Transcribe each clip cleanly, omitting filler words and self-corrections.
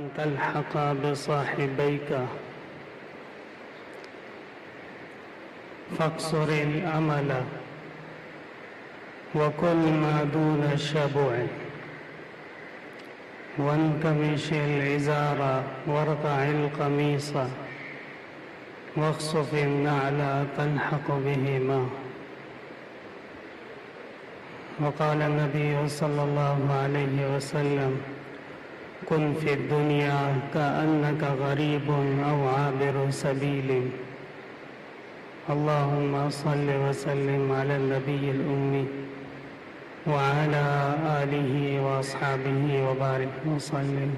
أن تلحق بصاحبيك فاقصر الأمل وكل ما دون الشبع وانكمش الإزار وارقع القميص واخصف النعل تلحق بهما. وقال النبي صلى الله عليه وسلم كن في الدنيا كأنك غريب أو عابر سبيل. اللهم صل وسلم على النبي الأمي وعلى آله وأصحابه وبارك وسلم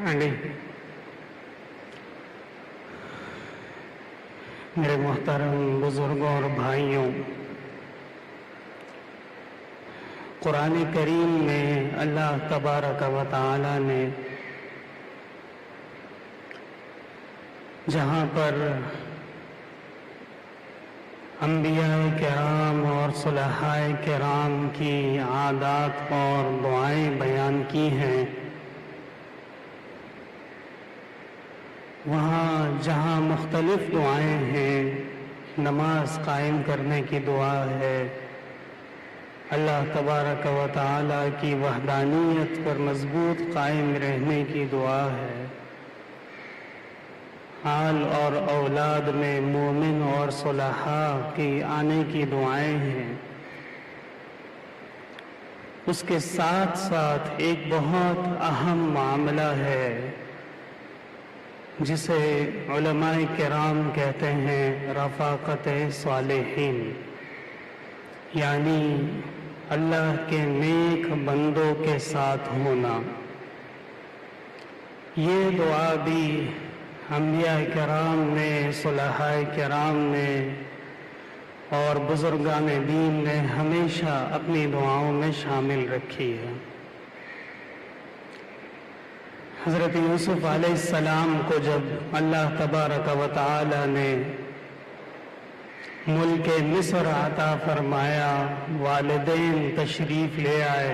عليه. میرے محترم بزرگوں اور بھائیوں، قرآن کریم میں اللہ تبارک و تعالی نے جہاں پر انبیاء کرام اور صلحاء کرام کی عادات اور دعائیں بیان کی ہیں، وہاں جہاں مختلف دعائیں ہیں، نماز قائم کرنے کی دعا ہے، اللہ تبارک و تعالی کی وحدانیت پر مضبوط قائم رہنے کی دعا ہے، حال اور اولاد میں مومن اور صلحاء کی آنے کی دعائیں ہیں، اس کے ساتھ ساتھ ایک بہت اہم معاملہ ہے جسے علماء کرام کہتے ہیں رفاقت صالحین، یعنی اللہ کے نیک بندوں کے ساتھ ہونا۔ یہ دعا بھی انبیاء کرام نے، صلحاء کرام نے اور بزرگان دین نے ہمیشہ اپنی دعاؤں میں شامل رکھی ہے۔ حضرت یوسف علیہ السلام کو جب اللہ تبارک و تعالی نے ملک مصر عطا فرمایا، والدین تشریف لے آئے،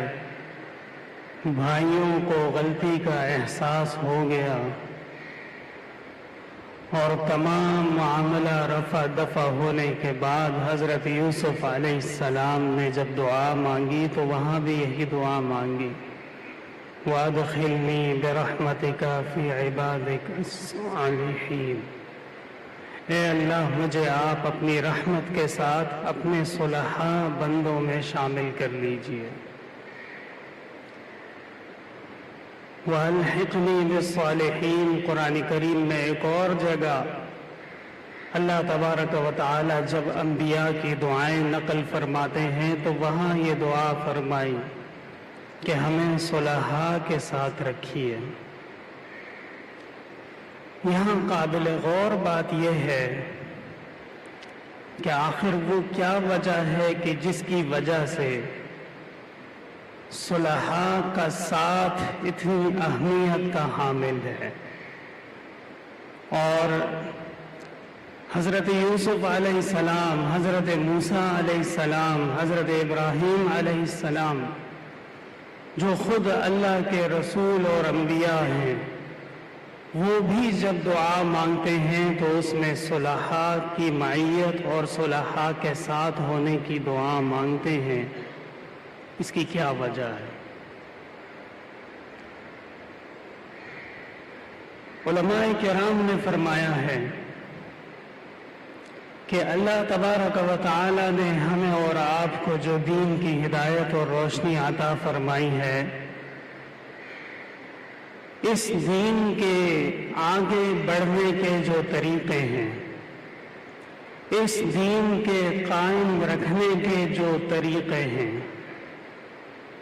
بھائیوں کو غلطی کا احساس ہو گیا اور تمام معاملہ رفع دفع ہونے کے بعد حضرت یوسف علیہ السلام نے جب دعا مانگی تو وہاں بھی یہی دعا مانگی، وَأَدْخِلْنِي بِرَحْمَتِكَ فِي عِبَادِكَ الصَّالِحِينَ۔ اے اللہ، مجھے آپ اپنی رحمت کے ساتھ اپنے صلحاء بندوں میں شامل کر لیجئے۔ وَأَلْحِقْنِي بِالصَّالِحِينَ قرآن کریم میں ایک اور جگہ اللہ تبارک و تعالی جب انبیاء کی دعائیں نقل فرماتے ہیں تو وہاں یہ دعا فرمائی کہ ہمیں صلحاء کے ساتھ رکھیے۔ یہاں قابل غور بات یہ ہے کہ آخر وہ کیا وجہ ہے کہ جس کی وجہ سے صلحاء کا ساتھ اتنی اہمیت کا حامل ہے، اور حضرت یوسف علیہ السلام، حضرت موسیٰ علیہ السلام، حضرت ابراہیم علیہ السلام جو خود اللہ کے رسول اور انبیاء ہیں، وہ بھی جب دعا مانگتے ہیں تو اس میں صلحاء کی معیت اور صلحاء کے ساتھ ہونے کی دعا مانگتے ہیں۔ اس کی کیا وجہ ہے؟ علماء کرام نے فرمایا ہے کہ اللہ تبارک و تعالی نے ہمیں اور آپ کو جو دین کی ہدایت اور روشنی عطا فرمائی ہے، اس دین کے آگے بڑھنے کے جو طریقے ہیں، اس دین کے قائم رکھنے کے جو طریقے ہیں،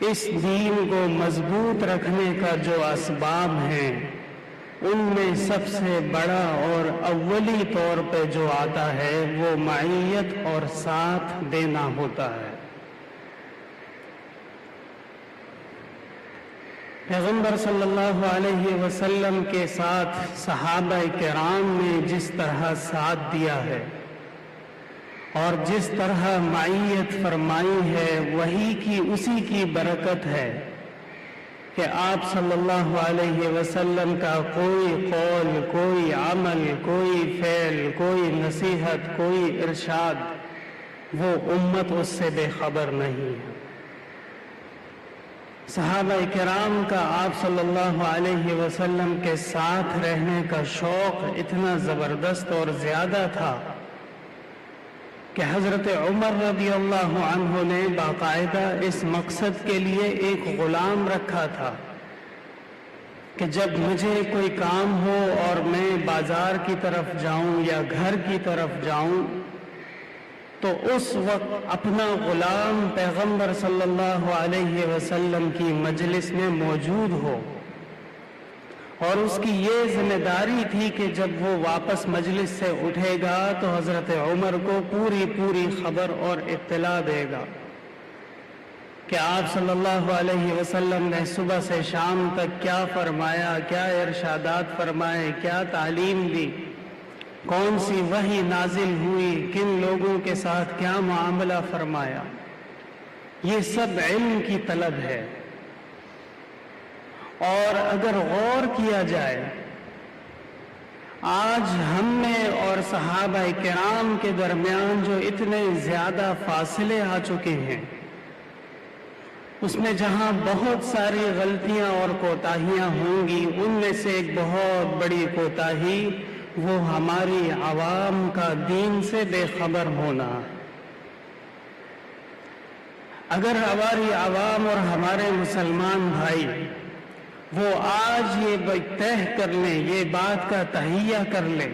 اس دین کو مضبوط رکھنے کا جو اسباب ہیں، ان میں سب سے بڑا اور اولی طور پہ جو آتا ہے وہ معیت اور ساتھ دینا ہوتا ہے۔ پیغمبر صلی اللہ علیہ وسلم کے ساتھ صحابہ کرام نے جس طرح ساتھ دیا ہے اور جس طرح معیت فرمائی ہے، وہی کی اسی کی برکت ہے کہ آپ صلی اللہ علیہ وسلم کا کوئی قول، کوئی عمل، کوئی فعل، کوئی نصیحت، کوئی ارشاد وہ امت اس سے بے خبر نہیں ہے۔ صحابہ کرام کا آپ صلی اللہ علیہ وسلم کے ساتھ رہنے کا شوق اتنا زبردست اور زیادہ تھا کہ حضرت عمر رضی اللہ عنہ نے باقاعدہ اس مقصد کے لیے ایک غلام رکھا تھا کہ جب مجھے کوئی کام ہو اور میں بازار کی طرف جاؤں یا گھر کی طرف جاؤں تو اس وقت اپنا غلام پیغمبر صلی اللہ علیہ وسلم کی مجلس میں موجود ہو، اور اس کی یہ ذمہ داری تھی کہ جب وہ واپس مجلس سے اٹھے گا تو حضرت عمر کو پوری خبر اور اطلاع دے گا کہ آپ صلی اللہ علیہ وسلم نے صبح سے شام تک کیا فرمایا، کیا ارشادات فرمائے، کیا تعلیم دی، کون سی وحی نازل ہوئی، کن لوگوں کے ساتھ کیا معاملہ فرمایا۔ یہ سب علم کی طلب ہے۔ اور اگر غور کیا جائے آج ہم میں اور صحابہ کرام کے درمیان جو اتنے زیادہ فاصلے آ چکے ہیں، اس میں جہاں بہت ساری غلطیاں اور کوتاہیاں ہوں گی، ان میں سے ایک بہت بڑی کوتاہی وہ ہماری عوام کا دین سے بے خبر ہونا۔ اگر ہماری عوام اور ہمارے مسلمان بھائی وہ آج یہ طے کر لیں، یہ بات کا تہیہ کر لیں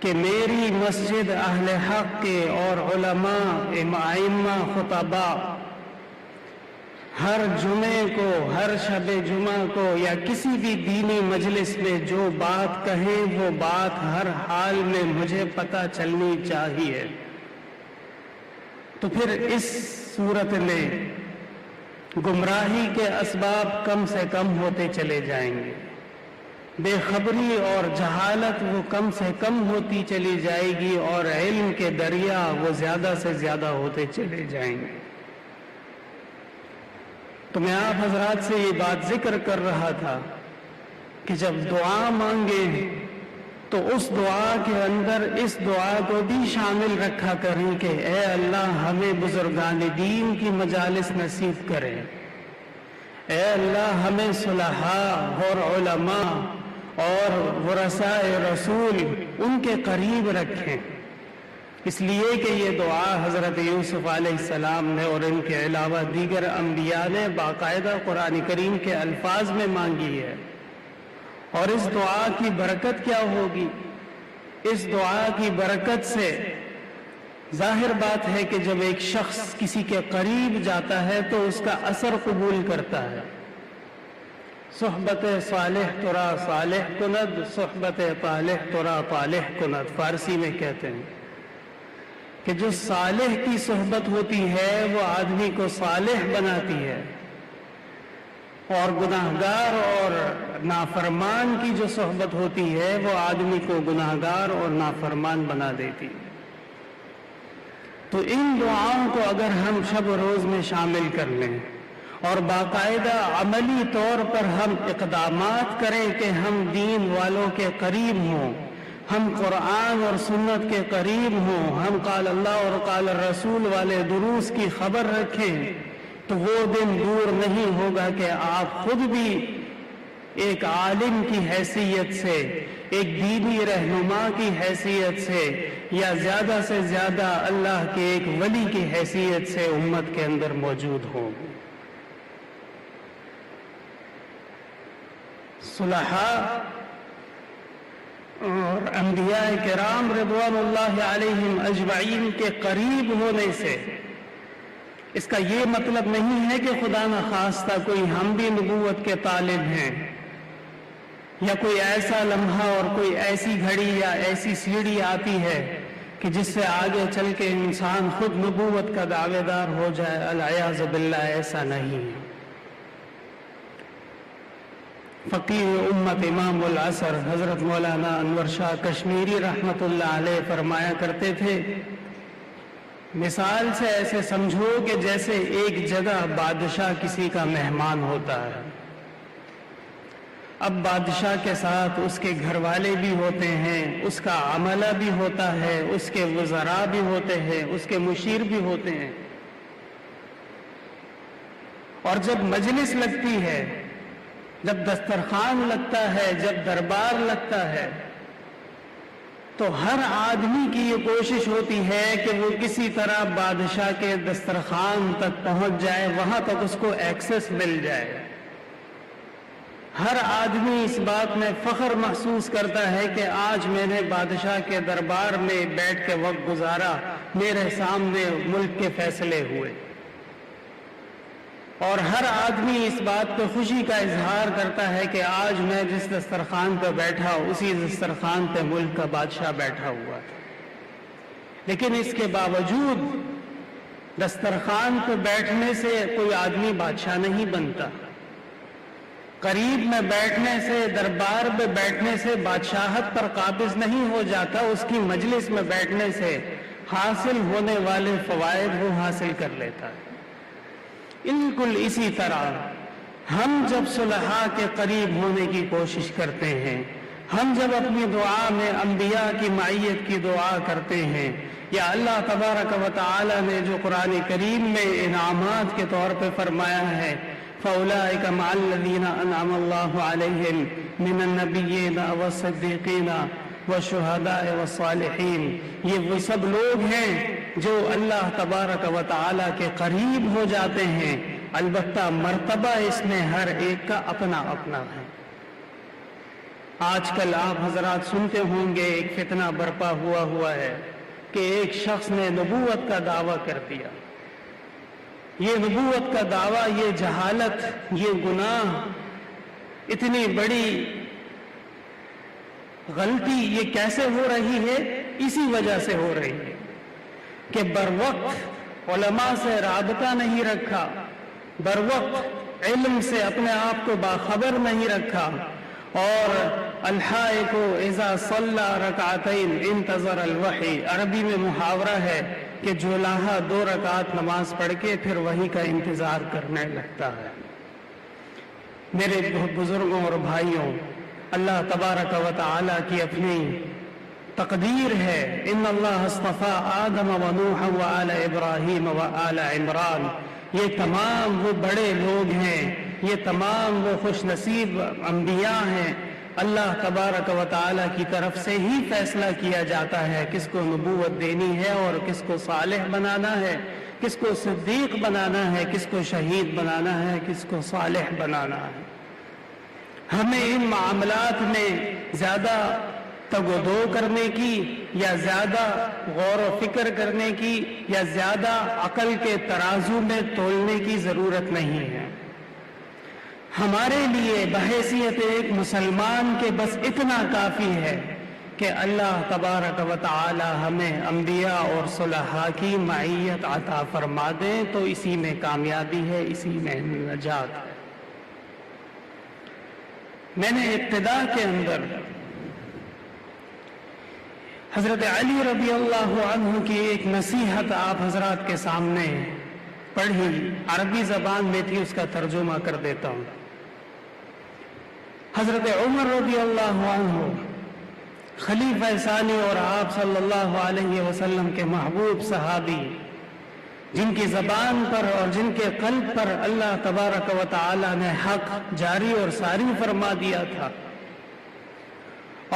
کہ میری مسجد اہل حق کے اور علماء، ائمہ، خطباء ہر جمعے کو، ہر شب جمعہ کو یا کسی بھی دینی مجلس میں جو بات کہیں وہ بات ہر حال میں مجھے پتہ چلنی چاہیے، تو پھر اس صورت میں گمراہی کے اسباب کم سے کم ہوتے چلے جائیں گے، بے خبری اور جہالت وہ کم سے کم ہوتی چلی جائے گی، اور علم کے دریا وہ زیادہ سے زیادہ ہوتے چلے جائیں گے۔ تو میں آپ حضرات سے یہ بات ذکر کر رہا تھا کہ جب دعا مانگے تو اس دعا کے اندر اس دعا کو بھی شامل رکھا کریں کہ اے اللہ ہمیں بزرگان دین کی مجالس نصیب کرے، اے اللہ ہمیں صلحاء اور علماء اور ورثاء رسول ان کے قریب رکھیں۔ اس لیے کہ یہ دعا حضرت یوسف علیہ السلام نے اور ان کے علاوہ دیگر انبیاء نے باقاعدہ قرآن کریم کے الفاظ میں مانگی ہے۔ اور اس دعا کی برکت کیا ہوگی؟ اس دعا کی برکت سے ظاہر بات ہے کہ جب ایک شخص کسی کے قریب جاتا ہے تو اس کا اثر قبول کرتا ہے۔ صحبت صالح ترا صالح کند، صحبت طالح ترا طالح کند، فارسی میں کہتے ہیں کہ جو صالح کی صحبت ہوتی ہے وہ آدمی کو صالح بناتی ہے، اور گناہگار اور نافرمان کی جو صحبت ہوتی ہے وہ آدمی کو گناہگار اور نافرمان بنا دیتی۔ تو ان دعاؤں کو اگر ہم شب و روز میں شامل کر لیں اور باقاعدہ عملی طور پر ہم اقدامات کریں کہ ہم دین والوں کے قریب ہوں، ہم قرآن اور سنت کے قریب ہوں، ہم قال اللہ اور قال الرسول والے دروس کی خبر رکھیں، تو وہ دن دور نہیں ہوگا کہ آپ خود بھی ایک عالم کی حیثیت سے، ایک دینی رہنما کی حیثیت سے، یا زیادہ سے زیادہ اللہ کے ایک ولی کی حیثیت سے امت کے اندر موجود ہوں۔ صلحاء اور انبیاء کرام رضوان اللہ علیہم اجمعین کے قریب ہونے سے اس کا یہ مطلب نہیں ہے کہ خدا نخواستہ کوئی ہم بھی نبوت کے طالب ہیں، یا کوئی ایسا لمحہ اور کوئی ایسی گھڑی یا ایسی سیڑھی آتی ہے کہ جس سے آگے چل کے انسان خود نبوت کا دعوے دار ہو جائے، العیاذ باللہ، ایسا نہیں ہے۔ فقیہ امت امام العصر حضرت مولانا انور شاہ کشمیری رحمت اللہ علیہ فرمایا کرتے تھے، مثال سے ایسے سمجھو کہ جیسے ایک جگہ بادشاہ کسی کا مہمان ہوتا ہے. اب بادشاہ کے ساتھ اس کے گھر والے بھی ہوتے ہیں، اس کا عملہ بھی ہوتا ہے، اس کے وزراء بھی ہوتے ہیں، اس کے مشیر بھی ہوتے ہیں. اور جب مجلس لگتی ہے، جب دسترخوان لگتا ہے، جب دربار لگتا ہے، تو ہر آدمی کی یہ کوشش ہوتی ہے کہ وہ کسی طرح بادشاہ کے دسترخوان تک پہنچ جائے، وہاں تک اس کو ایکسس مل جائے. ہر آدمی اس بات میں فخر محسوس کرتا ہے کہ آج میں نے بادشاہ کے دربار میں بیٹھ کے وقت گزارا، میرے سامنے ملک کے فیصلے ہوئے. اور ہر آدمی اس بات پہ خوشی کا اظہار کرتا ہے کہ آج میں جس دسترخوان پہ بیٹھا اسی دسترخوان پہ ملک کا بادشاہ بیٹھا ہوا تھا. لیکن اس کے باوجود دسترخوان پہ بیٹھنے سے کوئی آدمی بادشاہ نہیں بنتا. قریب میں بیٹھنے سے، دربار میں بیٹھنے سے بادشاہت پر قابض نہیں ہو جاتا. اس کی مجلس میں بیٹھنے سے حاصل ہونے والے فوائد وہ حاصل کر لیتا ہے. بالکل اسی طرح ہم جب صلحاء کے قریب ہونے کی کوشش کرتے ہیں، ہم جب اپنی دعا میں انبیاء کی معیت کی دعا کرتے ہیں، یا اللہ تبارک و تعالی نے جو قرآن کریم میں انعامات کے طور پہ فرمایا ہے، فَأُولَٰئِكَ مَعَ الَّذِينَ أَنْعَمَ اللَّهُ عَلَيْهِمْ مِنَ النَّبِيِّينَ وَالصِّدِّيقِينَ وَالشُّهَدَاءِ وَالصَّالِحِينَ. یہ وہ سب لوگ ہیں جو اللہ تبارک و تعالی کے قریب ہو جاتے ہیں. البتہ مرتبہ اس میں ہر ایک کا اپنا اپنا ہے. آج کل آپ حضرات سنتے ہوں گے ایک فتنہ برپا ہوا ہے کہ ایک شخص نے نبوت کا دعویٰ کر دیا. یہ نبوت کا دعویٰ، یہ جہالت، یہ گناہ، اتنی بڑی غلطی یہ کیسے ہو رہی ہے؟ اسی وجہ سے ہو رہی ہے کہ بروقت علماء سے رابطہ نہیں رکھا، بروقت علم سے اپنے آپ کو باخبر نہیں رکھا. اور الحائق اذا صلی رکعتین انتظر الوحی، عربی میں محاورہ ہے کہ جولاہا 2 رکعت نماز پڑھ کے پھر وحی کا انتظار کرنے لگتا ہے. میرے بزرگوں اور بھائیوں، اللہ تبارک و تعالی کی اپنی تقدیر ہے. ان اللہ اصطفیٰ آدم و نوح و آل ابراہیم و آل عمران. یہ تمام وہ بڑے لوگ ہیں، یہ تمام وہ خوش نصیب انبیاء ہیں. اللہ تبارک و تعالی کی طرف سے ہی فیصلہ کیا جاتا ہے کس کو نبوت دینی ہے اور کس کو صالح بنانا ہے، کس کو صدیق بنانا ہے، کس کو شہید بنانا ہے، کس کو صالح بنانا ہے. ہمیں ان معاملات میں زیادہ تگ و دو کرنے کی، یا زیادہ غور و فکر کرنے کی، یا زیادہ عقل کے ترازو میں تولنے کی ضرورت نہیں ہے. ہمارے لیے بحیثیت ایک مسلمان کے بس اتنا کافی ہے کہ اللہ تبارک و تعالی ہمیں انبیاء اور صلحاء کی معیت عطا فرما دے، تو اسی میں کامیابی ہے، اسی میں نجات ہے. میں نے ابتدا کے اندر حضرت علی رضی اللہ عنہ کی ایک نصیحت آپ حضرات کے سامنے پڑھی، عربی زبان میں تھی، اس کا ترجمہ کر دیتا ہوں. حضرت عمر رضی اللہ عنہ خلیفہ ثانی اور آپ صلی اللہ علیہ وسلم کے محبوب صحابی، جن کی زبان پر اور جن کے قلب پر اللہ تبارک و تعالی نے حق جاری اور ساری فرما دیا تھا.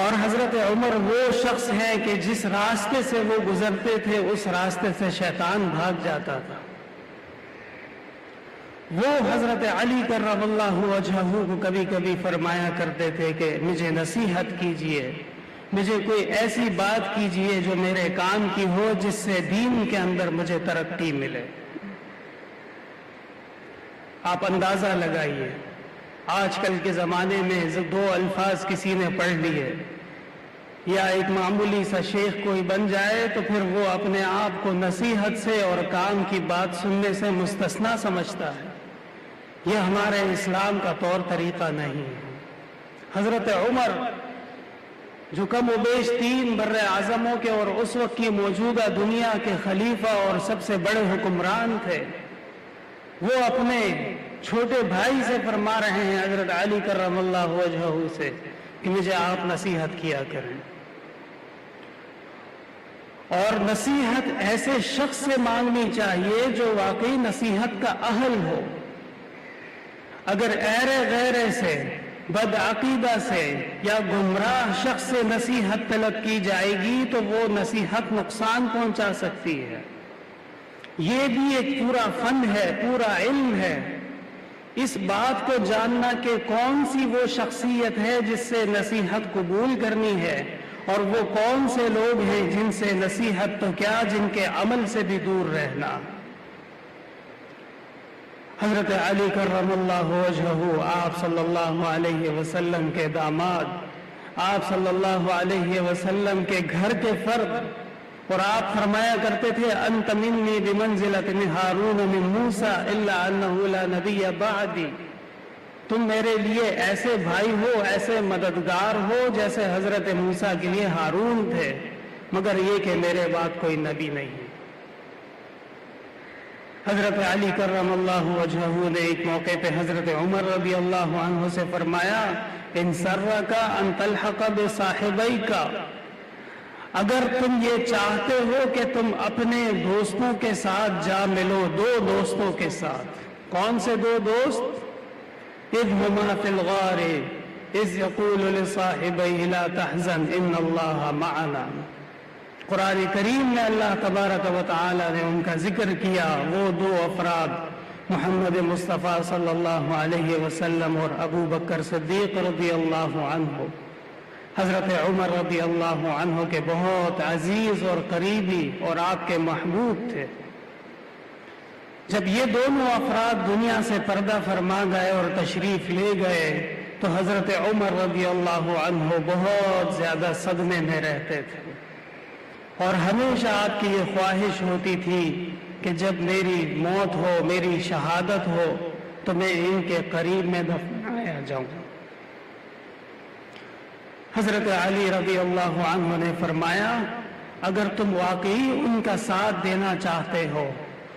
اور حضرت عمر وہ شخص ہیں کہ جس راستے سے وہ گزرتے تھے اس راستے سے شیطان بھاگ جاتا تھا. وہ حضرت علی کرم اللہ وجہہ کو کبھی کبھی فرمایا کرتے تھے کہ مجھے نصیحت کیجئے، مجھے کوئی ایسی بات کیجئے جو میرے کام کی ہو، جس سے دین کے اندر مجھے ترقی ملے. آپ اندازہ لگائیے، آج کل کے زمانے میں 2 الفاظ کسی نے پڑھ لیے یا ایک معمولی سا شیخ کوئی بن جائے تو پھر وہ اپنے آپ کو نصیحت سے اور کام کی بات سننے سے مستثنا سمجھتا ہے. یہ ہمارے اسلام کا طور طریقہ نہیں ہے. حضرت عمر جو کم و بیش 3 بر اعظموں کے اور اس وقت کی موجودہ دنیا کے خلیفہ اور سب سے بڑے حکمران تھے، وہ اپنے چھوٹے بھائی سے فرما رہے ہیں، حضرت علی کرم اللہ وجہہ سے، کہ مجھے آپ نصیحت کیا کریں، اور نصیحت ایسے شخص سے مانگنی چاہیے جو واقعی نصیحت کا اہل ہو۔ اگر ایرے غیرے سے، بدعقیدہ سے یا گمراہ شخص سے نصیحت طلب کی جائے گی تو وہ نصیحت نقصان پہنچا سکتی ہے۔ یہ بھی ایک پورا فن ہے، پورا علم ہے، اس بات کو جاننا کہ کون سی وہ شخصیت ہے جس سے نصیحت قبول کرنی ہے، اور وہ کون سے لوگ ہیں جن سے نصیحت تو کیا، جن کے عمل سے بھی دور رہنا۔ حضرت علی کرم اللہ وجہہ آپ صلی اللہ علیہ وسلم کے داماد، آپ صلی اللہ علیہ وسلم کے گھر کے فرد، اور آپ فرمایا کرتے تھے انت منی بمنزلۃ ہارون من موسیٰ الا انہ لا نبی بعدی، تم میرے لیے ایسے بھائی ہو، ایسے مددگار ہو جیسے حضرت موسیٰ کے لیے ہارون تھے، مگر یہ کہ میرے بعد کوئی نبی نہیں۔ حضرت علی کرم اللہ وجہہ نے ایک موقع پہ حضرت عمر رضی اللہ عنہ سے فرمایا ان سرک ان تلحق بصاحبیک، اگر تم یہ چاہتے ہو کہ تم اپنے دوستوں کے ساتھ جا ملو، 2 دوستوں کے ساتھ، کون سے 2 دوست؟ اذ ہما فی الغار اذ یقول لصاحبیہ لا تحزن ان اللہ معنا۔ قرآن کریم میں اللہ تبارک و تعالی نے ان کا ذکر کیا، وہ 2 افراد محمد مصطفیٰ صلی اللہ علیہ وسلم اور ابو بکر صدیق رضی اللہ عنہ، حضرت عمر رضی اللہ عنہ کے بہت عزیز اور قریبی اور آپ کے محبوب تھے۔ جب یہ دونوں افراد دنیا سے پردہ فرما گئے اور تشریف لے گئے تو حضرت عمر رضی اللہ عنہ بہت زیادہ صدمے میں رہتے تھے، اور ہمیشہ آپ کی یہ خواہش ہوتی تھی کہ جب میری موت ہو، میری شہادت ہو تو میں ان کے قریب میں دفنایا جاؤں۔ حضرت علی رضی اللہ عنہ نے فرمایا اگر تم واقعی ان کا ساتھ دینا چاہتے ہو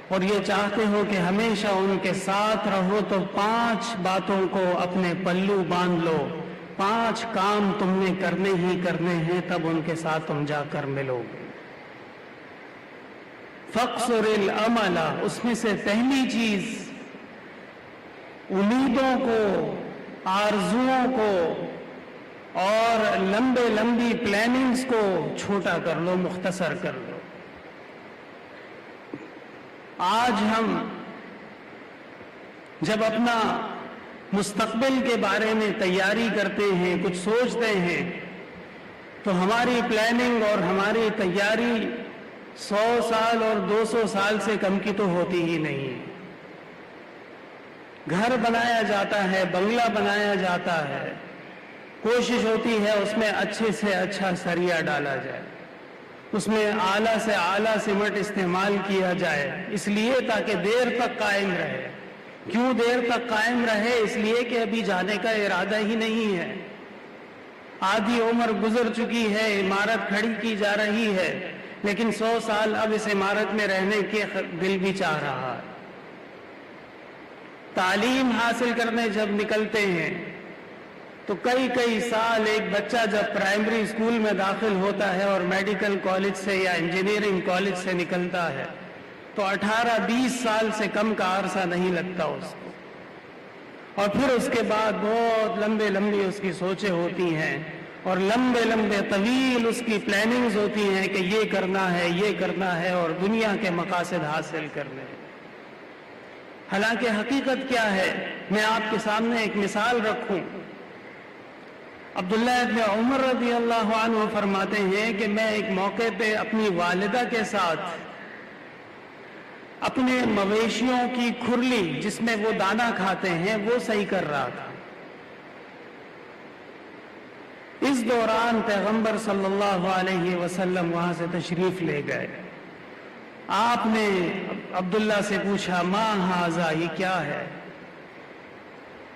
اور یہ چاہتے ہو کہ ہمیشہ ان کے ساتھ رہو تو 5 باتوں کو اپنے پلو باندھ لو، 5 کام تم نے کرنے ہی کرنے ہیں، تب ان کے ساتھ تم جا کر ملو گے۔ فَاقْصُرِ الْأَمَلَ، اس میں سے پہلی چیز امیدوں کو، آرزوؤں کو اور لمبی پلاننگز کو چھوٹا کر لو، مختصر کر لو۔ آج ہم جب اپنا مستقبل کے بارے میں تیاری کرتے ہیں، کچھ سوچتے ہیں، تو ہماری پلاننگ اور ہماری تیاری 100 سال اور 200 سال سے کم کی تو ہوتی ہی نہیں۔ گھر بنایا جاتا ہے، بنگلہ بنایا جاتا ہے، کوشش ہوتی ہے اس میں اچھے سے اچھا سریا ڈالا جائے، اس میں اعلیٰ سے اعلیٰ سیمنٹ استعمال کیا جائے، اس لیے تاکہ دیر تک قائم رہے۔ کیوں دیر تک قائم رہے؟ اس لیے کہ ابھی جانے کا ارادہ ہی نہیں ہے، آدھی عمر گزر چکی ہے، عمارت کھڑی کی جا رہی ہے، لیکن 100 سال اب اس عمارت میں رہنے کے دل بھی چاہ رہا ہے۔ تعلیم حاصل کرنے جب نکلتے ہیں تو کئی سال ایک بچہ جب پرائمری اسکول میں داخل ہوتا ہے اور میڈیکل کالج سے یا انجینئرنگ کالج سے نکلتا ہے تو 18-20 سال سے کم کا عرصہ نہیں لگتا اس کو، اور پھر اس کے بعد بہت لمبی اس کی سوچیں ہوتی ہیں اور لمبے طویل اس کی پلاننگز ہوتی ہیں کہ یہ کرنا ہے اور دنیا کے مقاصد حاصل کرنے ہیں۔ حالانکہ حقیقت کیا ہے؟ میں آپ کے سامنے ایک مثال رکھوں۔ عبداللہ ابن عمر رضی اللہ عنہ فرماتے ہیں کہ میں ایک موقع پہ اپنی والدہ کے ساتھ اپنے مویشیوں کی کھرلی جس میں وہ دانا کھاتے ہیں وہ صحیح کر رہا تھا۔ اس دوران پیغمبر صلی اللہ علیہ وسلم وہاں سے تشریف لے گئے۔ آپ نے عبداللہ سے پوچھا ما ھذا، یہ کیا ہے؟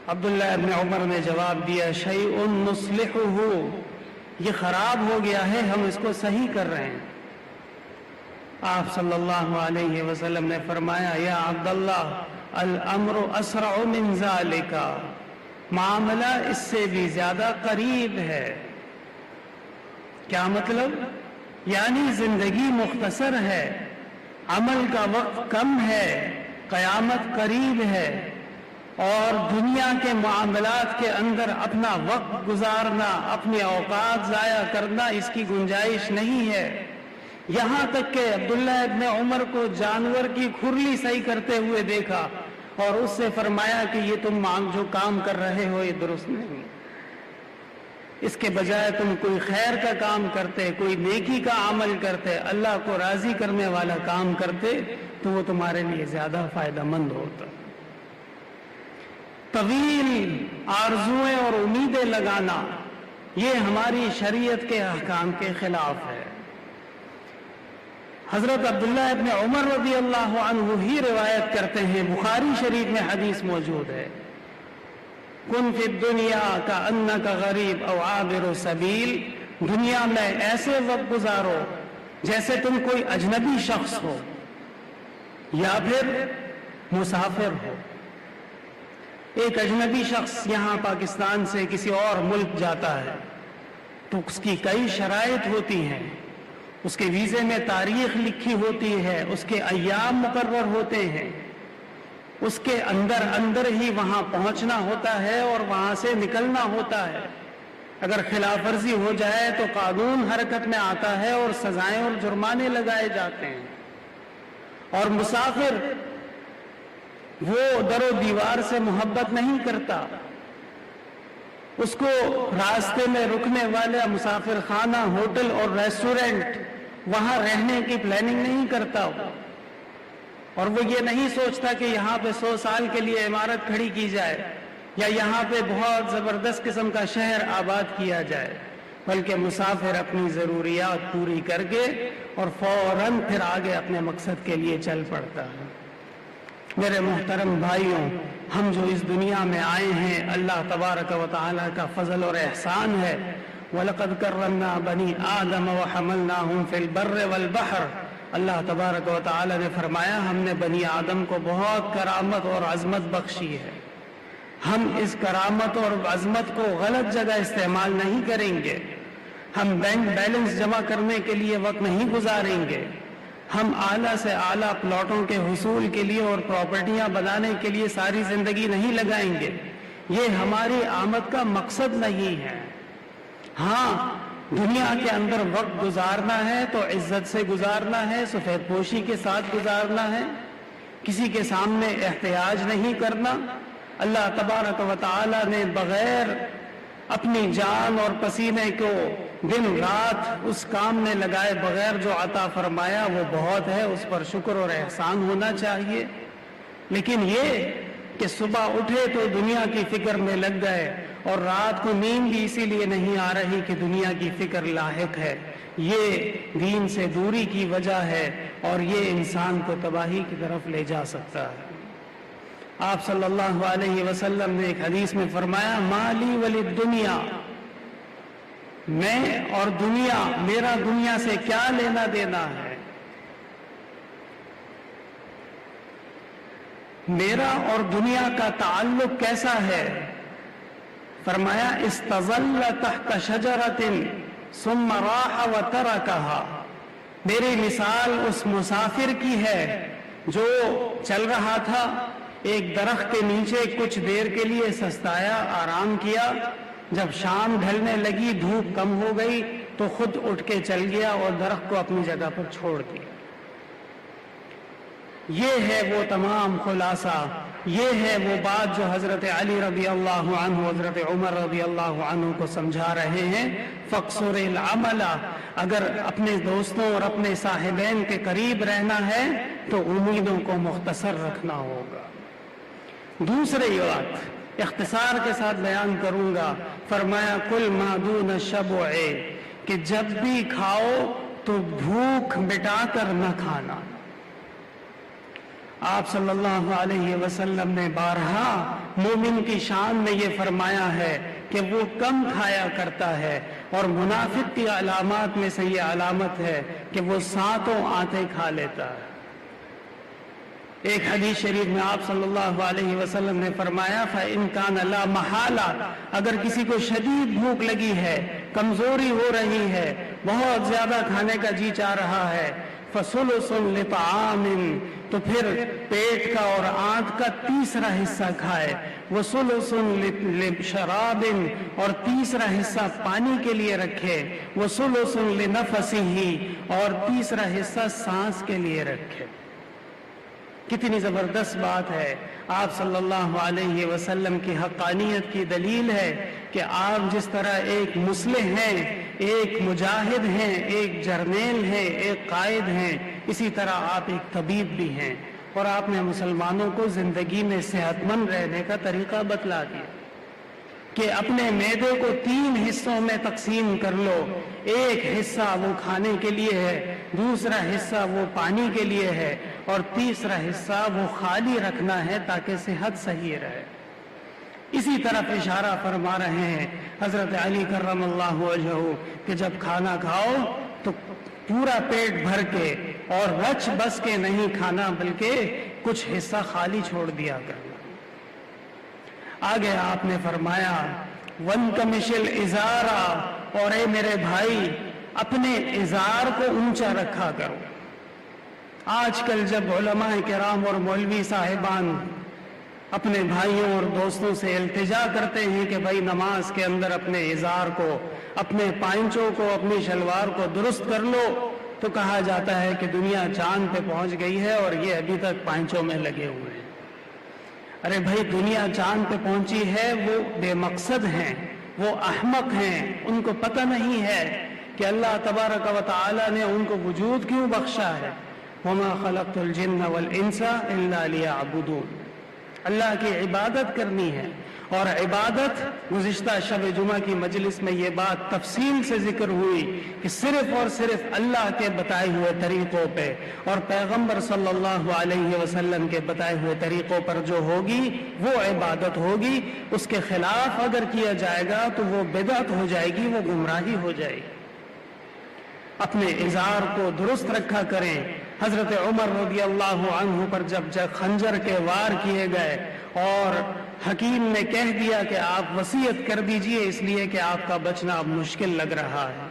عبداللہ ابن عمر نے جواب دیا شیء نصلحہ، یہ خراب ہو گیا ہے، ہم اس کو صحیح کر رہے ہیں۔ آپ صلی اللہ علیہ وسلم نے فرمایا یا عبداللہ الامر اسرع من ذالک، معاملہ اس سے بھی زیادہ قریب ہے۔ کیا مطلب؟ یعنی زندگی مختصر ہے، عمل کا وقت کم ہے، قیامت قریب ہے، اور دنیا کے معاملات کے اندر اپنا وقت گزارنا، اپنے اوقات ضائع کرنا اس کی گنجائش نہیں ہے۔ یہاں تک کہ عبداللہ ابن عمر کو جانور کی کھرلی صحیح کرتے ہوئے دیکھا اور اس سے فرمایا کہ یہ تم جو کام کر رہے ہو یہ درست نہیں، اس کے بجائے تم کوئی خیر کا کام کرتے، کوئی نیکی کا عمل کرتے، اللہ کو راضی کرنے والا کام کرتے تو وہ تمہارے لیے زیادہ فائدہ مند ہوتا۔ طویل آرزویں اور امیدیں لگانا یہ ہماری شریعت کے احکام کے خلاف ہے۔ حضرت عبداللہ ابن عمر رضی اللہ عنہ ہی روایت کرتے ہیں، بخاری شریف میں حدیث موجود ہے، کن فی الدنیا کأنک غریب او عابر سبیل، دنیا میں ایسے وقت گزارو جیسے تم کوئی اجنبی شخص ہو یا پھر مسافر ہو۔ ایک اجنبی شخص یہاں پاکستان سے کسی اور ملک جاتا ہے تو اس کی کئی شرائط ہوتی ہیں، اس کے ویزے میں تاریخ لکھی ہوتی ہے، اس کے ایام مقرر ہوتے ہیں، اس کے اندر ہی وہاں پہنچنا ہوتا ہے اور وہاں سے نکلنا ہوتا ہے۔ اگر خلاف ورزی ہو جائے تو قانون حرکت میں آتا ہے اور سزائیں اور جرمانے لگائے جاتے ہیں۔ اور مسافر وہ در و دیوار سے محبت نہیں کرتا، اس کو راستے میں رکنے والے مسافر خانہ، ہوٹل اور ریسٹورنٹ وہاں رہنے کی پلاننگ نہیں کرتا، اور وہ یہ نہیں سوچتا کہ یہاں پہ 100 سال کے لیے عمارت کھڑی کی جائے یا یہاں پہ بہت زبردست قسم کا شہر آباد کیا جائے، بلکہ مسافر اپنی ضروریات پوری کر کے اور فوراً پھر آگے اپنے مقصد کے لیے چل پڑتا ہے۔ میرے محترم بھائیوں، ہم جو اس دنیا میں آئے ہیں اللہ تبارک و تعالی کا فضل اور احسان ہے۔ وَلَقَدْ كَرَّمْنَا بَنِي آدَمَ وَحَمَلْنَاهُمْ فِي الْبَرِّ وَالْبَحْرِ، اللہ تبارک و تعالی نے فرمایا ہم نے بنی آدم کو بہت کرامت اور عظمت بخشی ہے، ہم اس کرامت اور عظمت کو غلط جگہ استعمال نہیں کریں گے، ہم بینک بیلنس جمع کرنے کے لیے وقت نہیں گزاریں گے، ہم اعلیٰ سے اعلیٰ پلاٹوں کے حصول کے لیے اور پراپرٹیاں بنانے کے لیے ساری زندگی نہیں لگائیں گے، یہ ہماری آمد کا مقصد نہیں ہے۔ ہاں، دنیا کے اندر وقت گزارنا ہے تو عزت سے گزارنا ہے، سفید پوشی کے ساتھ گزارنا ہے، کسی کے سامنے احتیاج نہیں کرنا۔ اللہ تبارک و تعالی نے بغیر اپنی جان اور پسینے کو دن رات اس کام میں لگائے بغیر جو عطا فرمایا وہ بہت ہے، اس پر شکر اور احسان ہونا چاہیے۔ لیکن یہ کہ صبح اٹھے تو دنیا کی فکر میں لگ گئے اور رات کو نیند بھی اسی لیے نہیں آ رہی کہ دنیا کی فکر لاحق ہے، یہ دین سے دوری کی وجہ ہے اور یہ انسان کو تباہی کی طرف لے جا سکتا ہے۔ آپ صلی اللہ علیہ وسلم نے ایک حدیث میں فرمایا مالی ولی دنیا، میں اور دنیا، میرا دنیا سے کیا لینا دینا ہے، میرا اور دنیا کا تعلق کیسا ہے؟ فرمایا استظل تحت شجرۃ ثم راح وترکها، میری مثال اس مسافر کی ہے جو چل رہا تھا، ایک درخت کے نیچے کچھ دیر کے لیے سستایا، آرام کیا، جب شام ڈھلنے لگی، دھوپ کم ہو گئی تو خود اٹھ کے چل گیا اور درخت کو اپنی جگہ پر چھوڑ دیا۔ یہ ہے وہ تمام خلاصہ، یہ ہے وہ بات جو حضرت علی رضی اللہ عنہ، حضرت عمر رضی اللہ عنہ کو سمجھا رہے ہیں۔ فَقْصُرِ الْعَمَلَ، اگر اپنے دوستوں اور اپنے صاحبین کے قریب رہنا ہے تو امیدوں کو مختصر رکھنا ہوگا۔ دوسری بات اختصار کے ساتھ بیان کروں گا، فرمایا کل ما دون الشبع، کہ جب بھی کھاؤ تو بھوک مٹا کر نہ کھانا۔ آپ صلی اللہ علیہ وسلم نے بارہا مومن کی شان میں یہ فرمایا ہے کہ وہ کم کھایا کرتا ہے، اور منافق کی علامات میں سے یہ علامت ہے کہ وہ 7 آنتیں کھا لیتا ہے۔ ایک حدیث شریف میں آپ صلی اللہ علیہ وسلم نے فرمایا فَإِن كَانَ لَا مَحَالَةَ، اگر کسی کو شدید بھوک لگی ہے، کمزوری ہو رہی ہے، بہت زیادہ کھانے کا جی چاہ رہا ہے، فَثُلُثٌ لِطَعَامٍ، تو پھر پیٹ کا اور آنت کا تیسرا حصہ کھائے، وَثُلُثٌ لِشَرَابٍ، اور تیسرا حصہ پانی کے لیے رکھے، وَثُلُثٌ لِنَفَسِهِ، اور تیسرا حصہ سانس کے لیے رکھے۔ کتنی زبردست بات ہے، آپ صلی اللہ علیہ وسلم کی حقانیت کی دلیل ہے کہ آپ جس طرح ایک مصلح ہیں، ایک مجاہد ہیں، ایک جرنیل ہیں، ایک قائد ہیں، اسی طرح آپ ایک طبیب بھی ہیں، اور آپ نے مسلمانوں کو زندگی میں صحت مند رہنے کا طریقہ بتلا دیا کہ اپنے معدے کو 3 حصوں میں تقسیم کر لو، ایک حصہ وہ کھانے کے لیے ہے، دوسرا حصہ وہ پانی کے لیے ہے، اور تیسرا حصہ وہ خالی رکھنا ہے تاکہ صحت صحیح رہے۔ اسی طرف اشارہ فرما رہے ہیں حضرت علی کرم اللہ وجہہ کہ جب کھانا کھاؤ تو پورا پیٹ بھر کے اور رچ بس کے نہیں کھانا، بلکہ کچھ حصہ خالی چھوڑ دیا کرنا۔ آگے آپ نے فرمایا وَانْتَمِشِ الْإِزَارَ، اور اے میرے بھائی اپنے ازار کو اونچا رکھا کرو۔ آج کل جب علماء کرام اور مولوی صاحبان اپنے بھائیوں اور دوستوں سے التجا کرتے ہیں کہ بھائی نماز کے اندر اپنے ازار کو، اپنے پائنچوں کو، اپنی شلوار کو درست کر لو، تو کہا جاتا ہے کہ دنیا چاند پہ پہنچ گئی ہے اور یہ ابھی تک پائنچوں میں لگے ہوئے ہیں۔ ارے بھائی دنیا چاند پہ پہنچی ہے، وہ بے مقصد ہیں، وہ احمق ہیں، ان کو پتہ نہیں ہے کہ اللہ تبارک و تعالی نے ان کو وجود کیوں بخشا ہے۔ وَمَا خَلَقْتُ الْجِنَّ وَالْإِنسَ إِلَّا لِيَعْبُدُونَ، اللہ کی عبادت کرنی ہے، اور عبادت گزشتہ شب جمعہ کی مجلس میں یہ بات تفصیل سے ذکر ہوئی کہ صرف اور صرف اللہ کے بتائے ہوئے طریقوں پہ اور پیغمبر صلی اللہ علیہ وسلم کے بتائے ہوئے طریقوں پر جو ہوگی وہ عبادت ہوگی، اس کے خلاف اگر کیا جائے گا تو وہ بدعت ہو جائے گی، وہ گمراہی ہو جائے گی۔ اپنے ازار کو درست رکھا کریں۔ حضرت عمر رضی اللہ عنہ پر جب خنجر کے وار کیے گئے اور حکیم نے کہہ دیا کہ آپ وصیت کر دیجئے اس لیے کہ آپ کا بچنا اب مشکل لگ رہا ہے،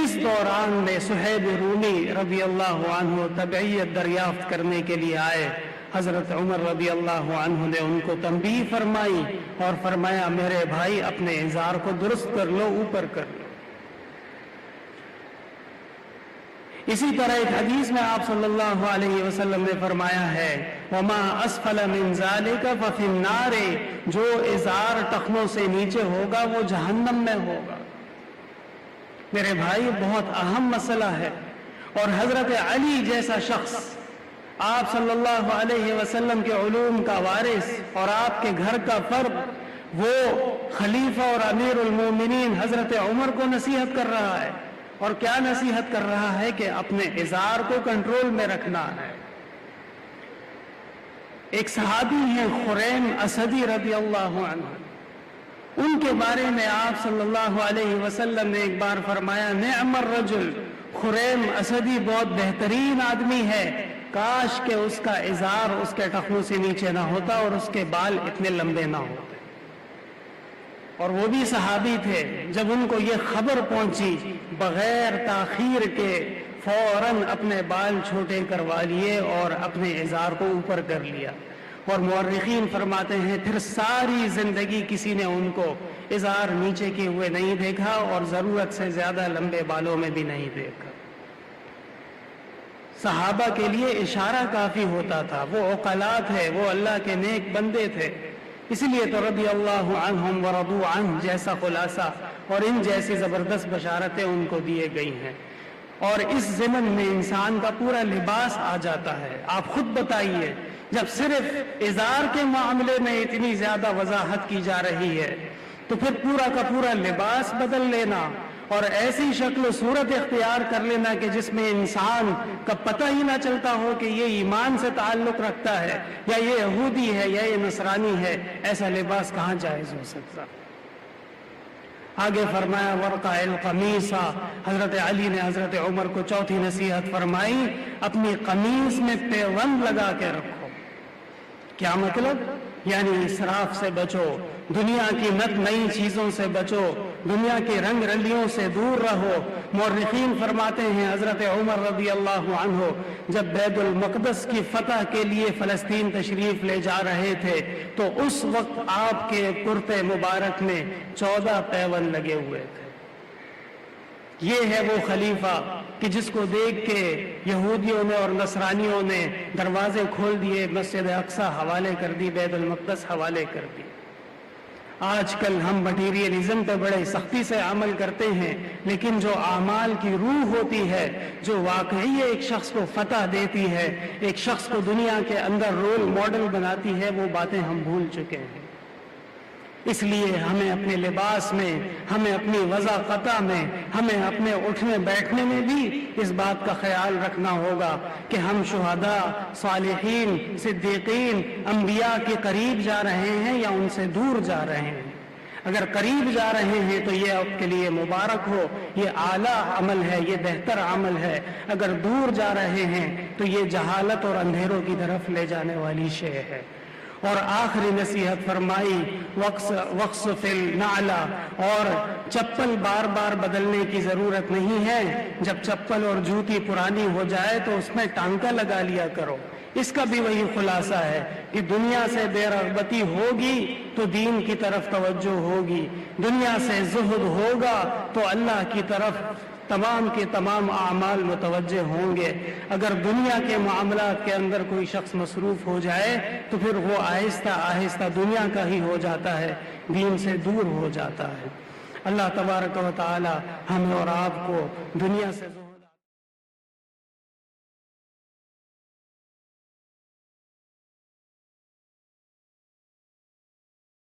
اس دوران میں صہیب رومی رضی اللہ عنہ تبعیت دریافت کرنے کے لیے آئے۔ حضرت عمر رضی اللہ عنہ نے ان کو تنبیہ فرمائی اور فرمایا میرے بھائی اپنے ازار کو درست کر لو، اوپر کر لو۔ اسی طرح ایک حدیث میں آپ صلی اللہ علیہ وسلم نے فرمایا ہے وَمَا أَسْفَلَ مِنْ ذَلِكَ فَفِي النَّارِ، جو ازار ٹخنوں سے نیچے ہوگا وہ جہنم میں ہوگا۔ میرے بھائی بہت اہم مسئلہ ہے، اور حضرت علی جیسا شخص آپ صلی اللہ علیہ وسلم کے علوم کا وارث اور آپ کے گھر کا فرد، وہ خلیفہ اور امیر المومنین حضرت عمر کو نصیحت کر رہا ہے، اور کیا نصیحت کر رہا ہے کہ اپنے ازار کو کنٹرول میں رکھنا ہے۔ ایک صحابی ہیں خریم اسدی رضی اللہ عنہ، ان کے بارے میں آپ صلی اللہ علیہ وسلم نے ایک بار فرمایا نعم الرجل، خریم اسدی بہت بہترین آدمی ہے، کاش کہ اس کا ازار اس کے ٹخنوں سے نیچے نہ ہوتا اور اس کے بال اتنے لمبے نہ ہوتے۔ اور وہ بھی صحابی تھے، جب ان کو یہ خبر پہنچی بغیر تاخیر کے فوراً اپنے بال چھوٹے کروا لیے اور اپنے ازار کو اوپر کر لیا۔ اور مورخین فرماتے ہیں پھر ساری زندگی کسی نے ان کو ازار نیچے کیے ہوئے نہیں دیکھا اور ضرورت سے زیادہ لمبے بالوں میں بھی نہیں دیکھا۔ صحابہ کے لیے اشارہ کافی ہوتا تھا، وہ عقلاء تھے، وہ اللہ کے نیک بندے تھے، اسی لیے تو رضی اللہ عنہم ورضوا عنہ جیسا خلاصہ اور ان جیسی زبردست بشارتیں ان کو دیے گئی ہیں۔ اور اس ضمن میں انسان کا پورا لباس آ جاتا ہے۔ آپ خود بتائیے، جب صرف ازار کے معاملے میں اتنی زیادہ وضاحت کی جا رہی ہے تو پھر پورا کا پورا لباس بدل لینا اور ایسی شکل و صورت اختیار کر لینا کہ جس میں انسان کا پتہ ہی نہ چلتا ہو کہ یہ ایمان سے تعلق رکھتا ہے یا یہ یہودی ہے یا یہ نصرانی ہے، ایسا لباس کہاں جائز ہو سکتا؟ آگے فرمایا ورقع القمیصا، حضرت علی نے حضرت عمر کو چوتھی نصیحت فرمائی، اپنی قمیص میں پیوند لگا کے رکھو۔ کیا مطلب؟ یعنی اسراف سے بچو، دنیا کی نت نئی چیزوں سے بچو، دنیا کی رنگ رلیوں سے دور رہو۔ مورخین فرماتے ہیں حضرت عمر رضی اللہ عنہ جب بیت المقدس کی فتح کے لیے فلسطین تشریف لے جا رہے تھے تو اس وقت آپ کے کرتے مبارک میں 14 پیوند لگے ہوئے تھے۔ یہ ہے وہ خلیفہ کہ جس کو دیکھ کے یہودیوں نے اور نصرانیوں نے دروازے کھول دیے، مسجد اقصی حوالے کر دی، بیت المقدس حوالے کر دی۔ آج کل ہم مٹیریلزم پہ بڑے سختی سے عمل کرتے ہیں، لیکن جو اعمال کی روح ہوتی ہے، جو واقعی ایک شخص کو فتح دیتی ہے، ایک شخص کو دنیا کے اندر رول ماڈل بناتی ہے، وہ باتیں ہم بھول چکے ہیں۔ اس لیے ہمیں اپنے لباس میں، ہمیں اپنی وضاقتہ میں، ہمیں اپنے اٹھنے بیٹھنے میں بھی اس بات کا خیال رکھنا ہوگا کہ ہم شہداء، صالحین، صدیقین، انبیاء کے قریب جا رہے ہیں یا ان سے دور جا رہے ہیں۔ اگر قریب جا رہے ہیں تو یہ آپ کے لیے مبارک ہو، یہ اعلیٰ عمل ہے، یہ بہتر عمل ہے۔ اگر دور جا رہے ہیں تو یہ جہالت اور اندھیروں کی طرف لے جانے والی شے ہے۔ اور آخری نصیحت فرمائی وقص فی النعل، اور چپل بار بار بدلنے کی ضرورت نہیں ہے۔ جب چپل اور جوتی پرانی ہو جائے تو اس میں ٹانکا لگا لیا کرو۔ اس کا بھی وہی خلاصہ ہے کہ دنیا سے بے رغبتی ہوگی تو دین کی طرف توجہ ہوگی، دنیا سے زہد ہوگا تو اللہ کی طرف تمام کے تمام اعمال متوجہ ہوں گے۔ اگر دنیا کے معاملات کے اندر کوئی شخص مصروف ہو جائے تو پھر وہ آہستہ آہستہ دنیا کا ہی ہو جاتا ہے، دین سے دور ہو جاتا ہے۔ اللہ تبارک و تعالی ہمیں اور آپ کو دنیا سے